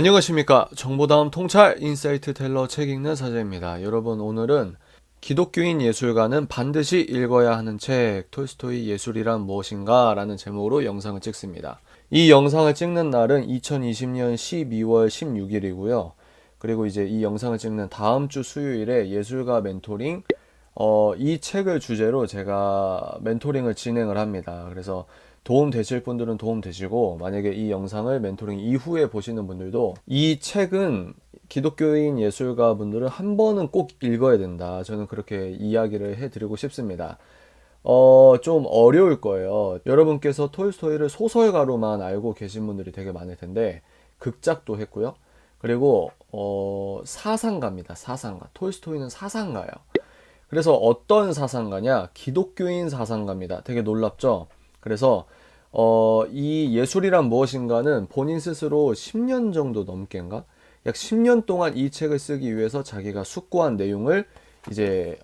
안녕하십니까. 정보다음 통찰 인사이트 텔러 책 읽는 사제입니다. 여러분, 오늘은 기독교인 예술가는 반드시 읽어야 하는 책 톨스토이 예술이란 무엇인가 라는 제목으로 영상을 찍습니다. 이 영상을 찍는 날은 2020년 12월 16일이고요. 그리고 이제 이 영상을 찍는 다음 주 수요일에 예술가 멘토링 이 책을 주제로 제가 멘토링을 진행을 합니다. 그래서 도움 되실 분들은 도움 되시고, 만약에 이 영상을 멘토링 이후에 보시는 분들도 이 책은 기독교인 예술가 분들은 한 번은 꼭 읽어야 된다. 저는 그렇게 이야기를 해드리고 싶습니다. 좀 어려울 거예요. 여러분께서 톨스토이를 소설가로만 알고 계신 분들이 되게 많을 텐데, 극작도 했고요. 그리고 사상가입니다. 사상가. 톨스토이는 사상가예요. 그래서 어떤 사상가냐? 기독교인 사상가입니다. 되게 놀랍죠? 그래서 이 예술이란 무엇인가는 본인 스스로 10년 정도 넘게인가? 약 10년 동안 이 책을 쓰기 위해서 자기가 숙고한 내용을 이제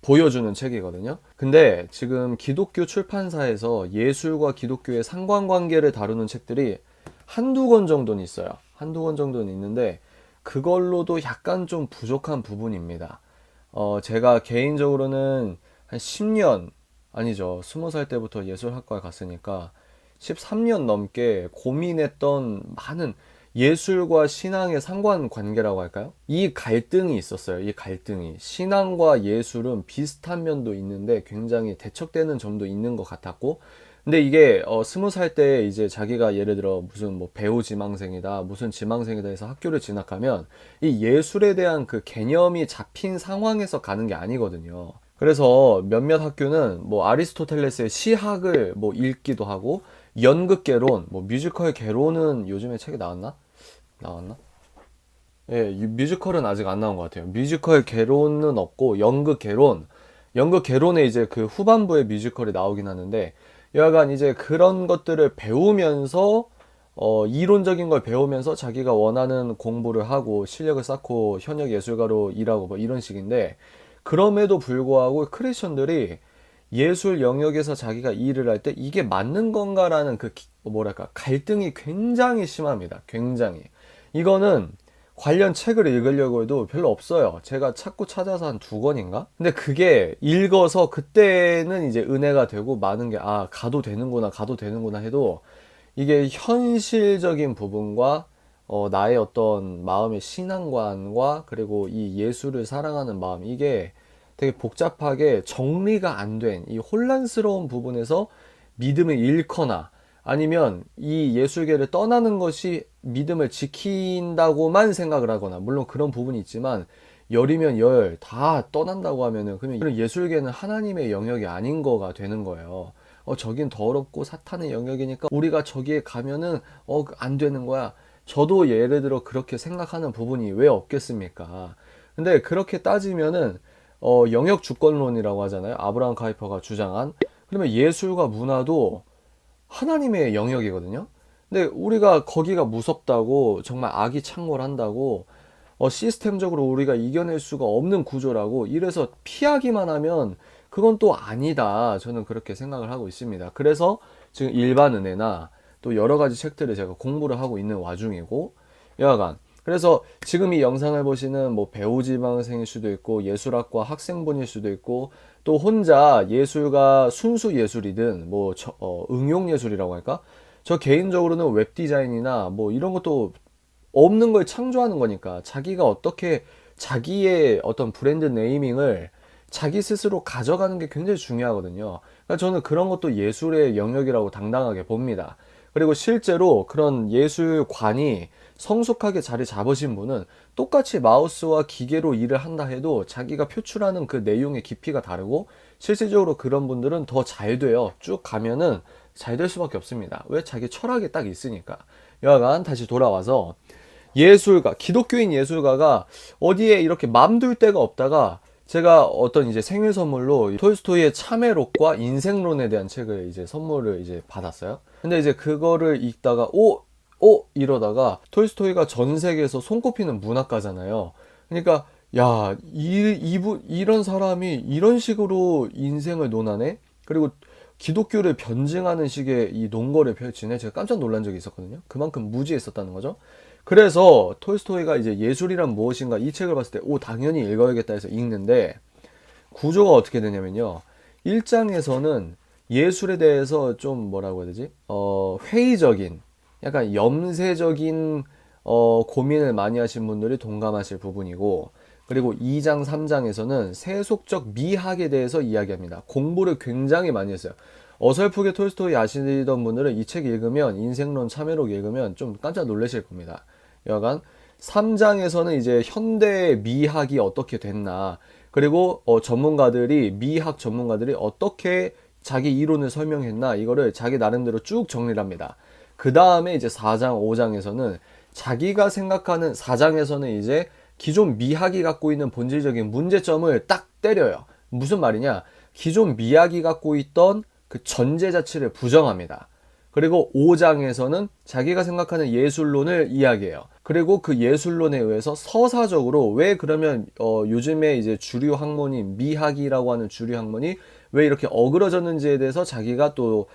보여주는 책이거든요. 근데 지금 기독교 출판사에서 예술과 기독교의 상관관계를 다루는 책들이 한두 권 정도는 있어요. 한두 권 정도는 있는데 그걸로도 약간 좀 부족한 부분입니다. 제가 개인적으로는 한 10년, 아니죠. 20살 때부터 예술학과에 갔으니까 13년 넘게 고민했던 많은 예술과 신앙의 상관관계라고 할까요? 이 갈등이 있었어요. 이 갈등이. 신앙과 예술은 비슷한 면도 있는데 굉장히 대척되는 점도 있는 것 같았고, 근데 이게 20살 때 이제 자기가 예를 들어 무슨 뭐 배우 지망생이다, 무슨 지망생이다 해서 학교를 진학하면 이 예술에 대한 그 개념이 잡힌 상황에서 가는 게 아니거든요. 그래서 몇몇 학교는 뭐 아리스토텔레스의 시학을 뭐 읽기도 하고, 연극 개론, 뭐 뮤지컬 개론은 요즘에 책이 나왔나? 나왔나? 예, 뮤지컬은 아직 안 나온 것 같아요. 뮤지컬 개론은 없고 연극 개론, 연극 개론에 이제 그 후반부에 뮤지컬이 나오긴 하는데, 여하간 이제 그런 것들을 배우면서 이론적인 걸 배우면서 자기가 원하는 공부를 하고 실력을 쌓고 현역 예술가로 일하고 뭐 이런 식인데, 그럼에도 불구하고 크리스천들이 예술 영역에서 자기가 일을 할 때 이게 맞는 건가라는 그 뭐랄까 갈등이 굉장히 심합니다. 굉장히. 이거는 관련 책을 읽으려고 해도 별로 없어요. 제가 찾고 찾아서 한 두 권인가? 근데 그게 읽어서 그때는 이제 은혜가 되고 많은 게, 아, 가도 되는구나, 가도 되는구나 해도 이게 현실적인 부분과 나의 어떤 마음의 신앙관과 그리고 이 예술을 사랑하는 마음, 이게 되게 복잡하게 정리가 안 된 이 혼란스러운 부분에서 믿음을 잃거나 아니면 이 예술계를 떠나는 것이 믿음을 지킨다고만 생각을 하거나, 물론 그런 부분이 있지만 열이면 열 다 떠난다고 하면은 그러면 예술계는 하나님의 영역이 아닌 거가 되는 거예요. 저긴 더럽고 사탄의 영역이니까 우리가 저기에 가면은 안 되는 거야. 저도 예를 들어 그렇게 생각하는 부분이 왜 없겠습니까? 근데 그렇게 따지면은 영역 주권론이라고 하잖아요. 아브라함 카이퍼가 주장한. 그러면 예술과 문화도 하나님의 영역이거든요. 근데 우리가 거기가 무섭다고, 정말 악이 창궐한다고, 시스템적으로 우리가 이겨낼 수가 없는 구조라고 이래서 피하기만 하면 그건 또 아니다. 저는 그렇게 생각을 하고 있습니다. 그래서 지금 일반 은혜나 또 여러 가지 책들을 제가 공부를 하고 있는 와중이고, 여하간 그래서 지금 이 영상을 보시는 뭐 배우 지망생일 수도 있고 예술학과 학생분일 수도 있고, 또 혼자 예술가 순수 예술이든 뭐 응용 예술이라고 할까? 저 개인적으로는 웹 디자인이나 뭐 이런 것도 없는 걸 창조하는 거니까 자기가 어떻게 자기의 어떤 브랜드 네이밍을 자기 스스로 가져가는 게 굉장히 중요하거든요. 그러니까 저는 그런 것도 예술의 영역이라고 당당하게 봅니다. 그리고 실제로 그런 예술관이 성숙하게 자리 잡으신 분은 똑같이 마우스와 기계로 일을 한다 해도 자기가 표출하는 그 내용의 깊이가 다르고, 실질적으로 그런 분들은 더 잘 돼요. 쭉 가면은 잘 될 수밖에 없습니다. 왜? 자기 철학이 딱 있으니까. 여하간 다시 돌아와서, 예술가, 기독교인 예술가가 어디에 이렇게 맘둘 데가 없다가 제가 어떤 이제 생일 선물로 톨스토이의 참회록과 인생론에 대한 책을 이제 선물을 이제 받았어요. 근데 이제 그거를 읽다가 이러다가 톨스토이가 전 세계에서 손꼽히는 문학가잖아요. 그러니까 야, 이런 사람이 이런 식으로 인생을 논하네? 그리고 기독교를 변증하는 식의 이 논거를 펼치네. 제가 깜짝 놀란 적이 있었거든요. 그만큼 무지했었다는 거죠. 그래서 톨스토이가 이제 예술이란 무엇인가 이 책을 봤을 때 당연히 읽어야겠다 해서 읽는데, 구조가 어떻게 되냐면요. 1장에서는 예술에 대해서 좀 뭐라고 해야 되지? 회의적인, 약간 염세적인 고민을 많이 하신 분들이 동감하실 부분이고, 그리고 2장, 3장에서는 세속적 미학에 대해서 이야기합니다. 공부를 굉장히 많이 했어요. 어설프게 톨스토이 아시던 분들은 이 책 읽으면, 인생론 참여록 읽으면 좀 깜짝 놀라실 겁니다. 여하간 3장에서는 이제 현대 미학이 어떻게 됐나, 그리고 미학 전문가들이 어떻게 자기 이론을 설명했나, 이거를 자기 나름대로 쭉 정리를 합니다. 그 다음에 이제 4장, 5장에서는 자기가 생각하는, 4장에서는 이제 기존 미학이 갖고 있는 본질적인 문제점을 딱 때려요. 무슨 말이냐? 기존 미학이 갖고 있던 그 전제 자체를 부정합니다. 그리고 5장에서는 자기가 생각하는 예술론을 이야기해요. 그리고 그 예술론에 의해서 서사적으로 왜 그러면 요즘에 이제 주류 학문인 미학이라고 하는 주류 학문이 왜 이렇게 어그러졌는지에 대해서 자기가 또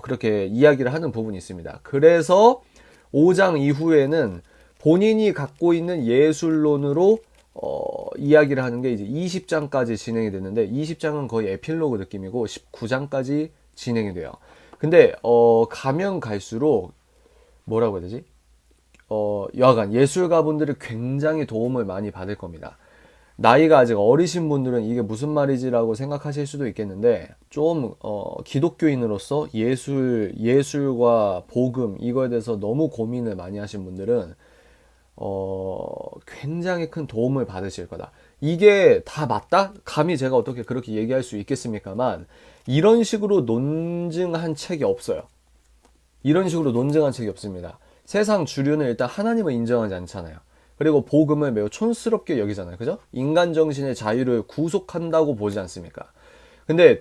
그렇게 이야기를 하는 부분이 있습니다. 그래서 5장 이후에는 본인이 갖고 있는 예술론으로 이야기를 하는 게 이제 20장까지 진행이 됐는데, 20장은 거의 에필로그 느낌이고 19장까지 진행이 돼요. 근데 가면 갈수록 뭐라고 해야 되지? 여하간 예술가분들이 굉장히 도움을 많이 받을 겁니다. 나이가 아직 어리신 분들은 이게 무슨 말이지라고 생각하실 수도 있겠는데, 좀 기독교인으로서 예술과 복음 이거에 대해서 너무 고민을 많이 하신 분들은 굉장히 큰 도움을 받으실 거다. 이게 다 맞다? 감히 제가 어떻게 그렇게 얘기할 수 있겠습니까만, 이런 식으로 논증한 책이 없어요. 이런 식으로 논증한 책이 없습니다. 세상 주류는 일단 하나님을 인정하지 않잖아요. 그리고 복음을 매우 촌스럽게 여기잖아요. 그죠? 인간 정신의 자유를 구속한다고 보지 않습니까? 근데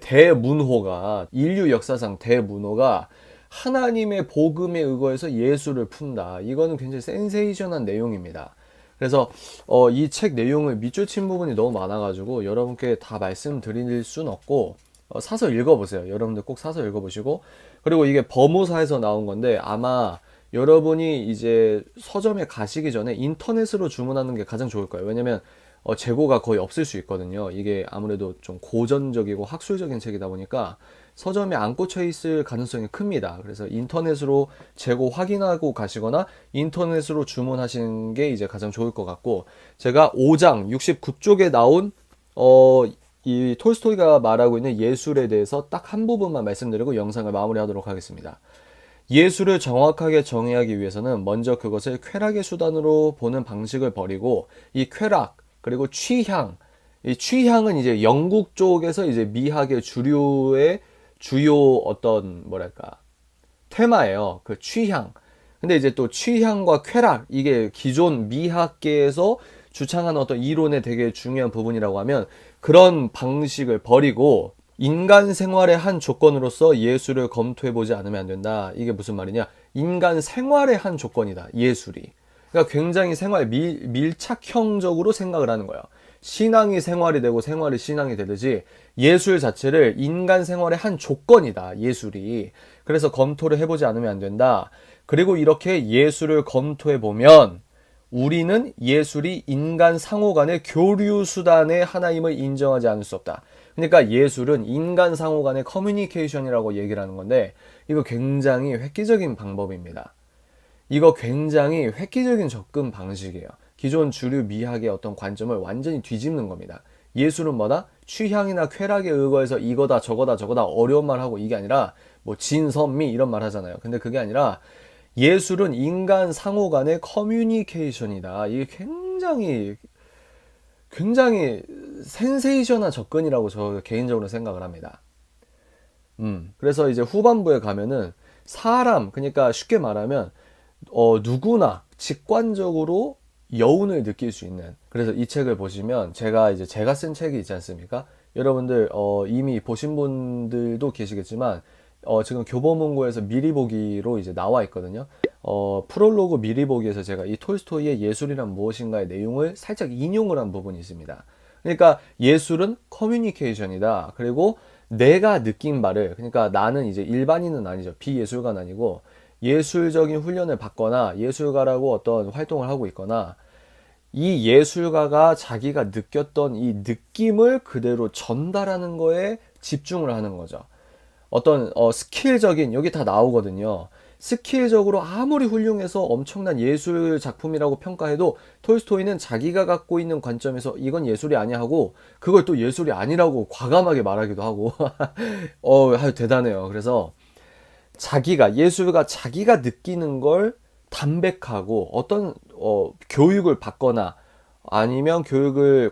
인류 역사상 대문호가 하나님의 복음에 의거해서 예술을 푼다. 이거는 굉장히 센세이션한 내용입니다. 그래서 이 책 내용을 밑줄 친 부분이 너무 많아가지고 여러분께 다 말씀드릴 순 없고, 사서 읽어보세요. 여러분들 꼭 사서 읽어보시고, 그리고 이게 범호사에서 나온 건데 아마 여러분이 이제 서점에 가시기 전에 인터넷으로 주문하는 게 가장 좋을 거예요. 왜냐면 재고가 거의 없을 수 있거든요. 이게 아무래도 좀 고전적이고 학술적인 책이다 보니까 서점에 안 꽂혀 있을 가능성이 큽니다. 그래서 인터넷으로 재고 확인하고 가시거나 인터넷으로 주문하시는 게 이제 가장 좋을 것 같고, 제가 5장 69쪽에 나온 이 톨스토이가 말하고 있는 예술에 대해서 딱 한 부분만 말씀드리고 영상을 마무리하도록 하겠습니다. 예술을 정확하게 정의하기 위해서는 먼저 그것을 쾌락의 수단으로 보는 방식을 버리고, 이 쾌락 그리고 이 취향은 이제 영국 쪽에서 이제 미학의 주요 어떤 뭐랄까 테마예요. 그 취향. 근데 이제 또 취향과 쾌락, 이게 기존 미학계에서 주창하는 어떤 이론의 되게 중요한 부분이라고 하면, 그런 방식을 버리고 인간 생활의 한 조건으로서 예술을 검토해보지 않으면 안 된다. 이게 무슨 말이냐? 인간 생활의 한 조건이다, 예술이. 그러니까 굉장히 밀착형적으로 생각을 하는 거예요. 신앙이 생활이 되고 생활이 신앙이 되듯이 예술 자체를 인간 생활의 한 조건이다, 예술이. 그래서 검토를 해보지 않으면 안 된다. 그리고 이렇게 예술을 검토해보면 우리는 예술이 인간 상호 간의 교류 수단의 하나임을 인정하지 않을 수 없다. 그러니까 예술은 인간 상호 간의 커뮤니케이션이라고 얘기를 하는 건데, 이거 굉장히 획기적인 방법입니다. 이거 굉장히 획기적인 접근 방식이에요. 기존 주류 미학의 어떤 관점을 완전히 뒤집는 겁니다. 예술은 뭐다? 취향이나 쾌락에 의거해서 이거다 저거다 어려운 말 하고, 이게 아니라 뭐 진선미 이런 말 하잖아요. 근데 그게 아니라 예술은 인간 상호 간의 커뮤니케이션이다. 이게 굉장히 센세이션한 접근이라고 저 개인적으로 생각을 합니다. 그래서 이제 후반부에 가면은 그러니까 쉽게 말하면 누구나 직관적으로 여운을 느낄 수 있는, 그래서 이 책을 보시면 제가 쓴 책이 있지 않습니까? 여러분들 이미 보신 분들도 계시겠지만 지금 교보문고에서 미리 보기로 이제 나와 있거든요. 프롤로그 미리 보기에서 제가 이 톨스토이의 예술이란 무엇인가의 내용을 살짝 인용을 한 부분이 있습니다. 그러니까 예술은 커뮤니케이션이다. 그리고 내가 느낀 바를, 그러니까 나는 이제 일반인은 아니죠. 비예술가는 아니고 예술적인 훈련을 받거나 예술가라고 어떤 활동을 하고 있거나 이 예술가가 자기가 느꼈던 이 느낌을 그대로 전달하는 거에 집중을 하는 거죠. 어떤 스킬적인, 여기 다 나오거든요. 스킬적으로 아무리 훌륭해서 엄청난 예술 작품이라고 평가해도 톨스토이는 자기가 갖고 있는 관점에서 이건 예술이 아니야 하고 그걸 또 예술이 아니라고 과감하게 말하기도 하고 아유 대단해요. 그래서 자기가 예술가 자기가 느끼는 걸 담백하고 어떤 교육을 받거나 아니면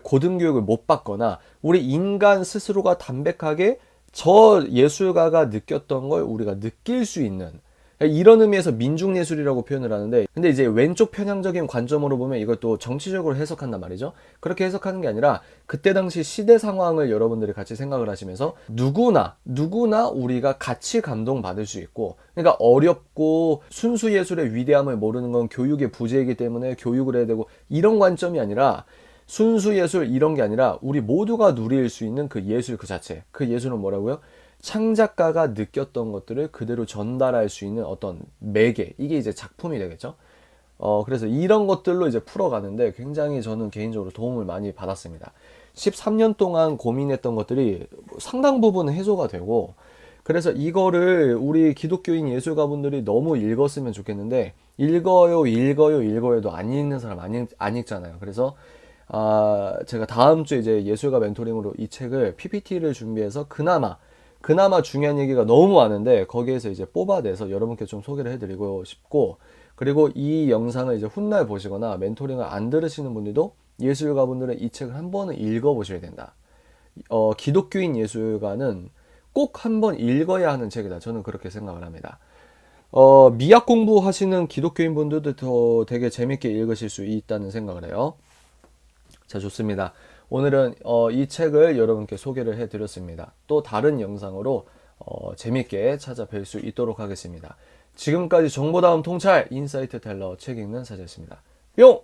고등교육을 못 받거나 우리 인간 스스로가 담백하게 저 예술가가 느꼈던 걸 우리가 느낄 수 있는 이런 의미에서 민중예술이라고 표현을 하는데, 근데 이제 왼쪽 편향적인 관점으로 보면 이걸 또 정치적으로 해석한단 말이죠. 그렇게 해석하는 게 아니라 그때 당시 시대 상황을 여러분들이 같이 생각을 하시면서 누구나 우리가 같이 감동받을 수 있고, 그러니까 어렵고 순수 예술의 위대함을 모르는 건 교육의 부재이기 때문에 교육을 해야 되고, 이런 관점이 아니라 순수 예술 이런 게 아니라 우리 모두가 누릴 수 있는 그 예술 그 자체. 그 예술은 뭐라고요? 창작가가 느꼈던 것들을 그대로 전달할 수 있는 어떤 매개, 이게 이제 작품이 되겠죠. 그래서 이런 것들로 이제 풀어가는데 굉장히 저는 개인적으로 도움을 많이 받았습니다. 13년 동안 고민했던 것들이 상당 부분 해소가 되고, 그래서 이거를 우리 기독교인 예술가분들이 너무 읽었으면 좋겠는데, 읽어요도 안 읽는 사람 안 읽잖아요. 그래서 제가 다음 주에 이제 예술가 멘토링으로 이 책을 PPT를 준비해서 그나마 중요한 얘기가 너무 많은데 거기에서 이제 뽑아내서 여러분께 좀 소개를 해드리고 싶고, 그리고 이 영상을 이제 훗날 보시거나 멘토링을 안 들으시는 분들도 예술가 분들은 이 책을 한 번은 읽어보셔야 된다. 기독교인 예술가는 꼭 한 번 읽어야 하는 책이다. 저는 그렇게 생각을 합니다. 미학 공부하시는 기독교인 분들도 더 되게 재밌게 읽으실 수 있다는 생각을 해요. 자, 좋습니다. 오늘은 이 책을 여러분께 소개를 해드렸습니다. 또 다른 영상으로 재밌게 찾아뵐 수 있도록 하겠습니다. 지금까지 정보다움 통찰 인사이트 텔러 책 읽는 사제였습니다. 뿅!